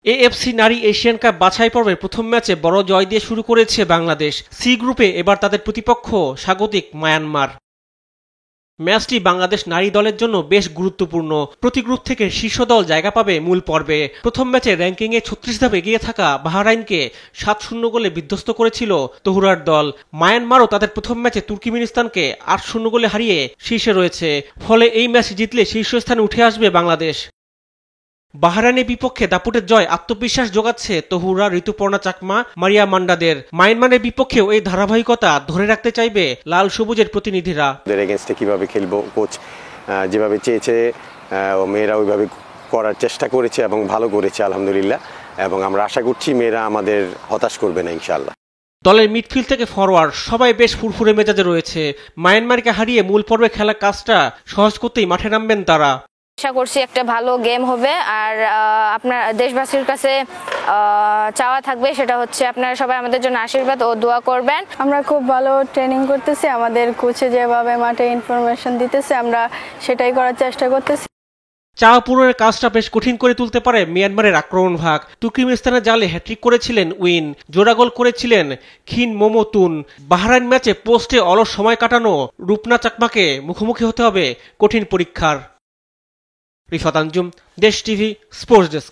AFC নারী Asian cup বাছাই পর্বের প্রথম ম্যাচে বড় জয় দিয়ে শুরু করেছে বাংলাদেশ। সি গ্রুপে এবার তাদের প্রতিপক্ষ স্বাগতিক মায়ানমার। ম্যাচটি বাংলাদেশ নারী দলের জন্য বেশ গুরুত্বপূর্ণ। প্রতি গ্রুপ থেকে শীর্ষ দল জায়গা পাবে মূল পর্বে। প্রথম ম্যাচে র্যাঙ্কিংয়ে ৩৬ ধাপ এগিয়ে থাকা বাহরাইনকে ৭-০ গোলে বিধ্বস্ত করেছিল তহুরার দল। মায়ানমারও তাদের প্রথম ম্যাচে তুর্কমেনিস্তানকে ৮-০ গোলে হারিয়ে শীর্ষে রয়েছে। ফলে এই ম্যাচ জিতলে শীর্ষস্থানে উঠে আসবে বাংলাদেশ। বাহরাইনের বিপক্ষে দাপুটের জয় আত্মবিশ্বাস যোগাচ্ছে তহুরা, ঋতুপর্ণা চাকমা, মারিয়া মান্ডাদের। মায়ানমারের বিপক্ষেও এই ধারাবাহিকতা ধরে রাখতে চাইবে লাল সবুজের প্রতিনিধিরা। এগেইনস্টে কিভাবে খেলবো, কোচ যেভাবে চেয়েছে মেয়েরা ওইভাবে করার চেষ্টা করেছে এবং ভালো করেছে আলহামদুলিল্লাহ। এবং আমরা আশা করছি মেয়েরা আমাদের হতাশ করবে না ইনশাআল্লাহ। দলের মিডফিল্ড থেকে ফরওয়ার্ড সবাই বেশ ফুরফুরে মেজাজে রয়েছে। মায়ানমারকে হারিয়ে মূল পর্বে খেলার কাজটা সহজ করতেই মাঠে নামবেন তারা। আশা করছি একটা ভালো গেম হবে। আর আপনার দেশবাসীর কাছে চাওয়া থাকবে সেটা হচ্ছে আপনারা সবাই আমাদের জন্য আশীর্বাদ ও দোয়া করবেন। আমরা খুব ভালো ট্রেনিং করতেছি, আমাদের কোচে যেভাবে মাঠে ইনফরমেশন দিতেছে আমরা সেটাই করার চেষ্টা করতেছি। চাওয়া পূরণের কাজটা বেশ কঠিন করে তুলতে পারে মিয়ানমারের আক্রমণ ভাগ। তুর্কমেনিস্তানের জালে হ্যাট্রিক করেছিলেন উইন, জোড়া গোল করেছিলেন খিন মোমোতুন। বাহরাইন ম্যাচে পোস্টে অলস সময় কাটানো রূপনা চাকমাকে মুখোমুখি হতে হবে কঠিন পরীক্ষার। রিফাত আঞ্জুম, দেশ টিভি, স্পোর্টস ডেস্ক।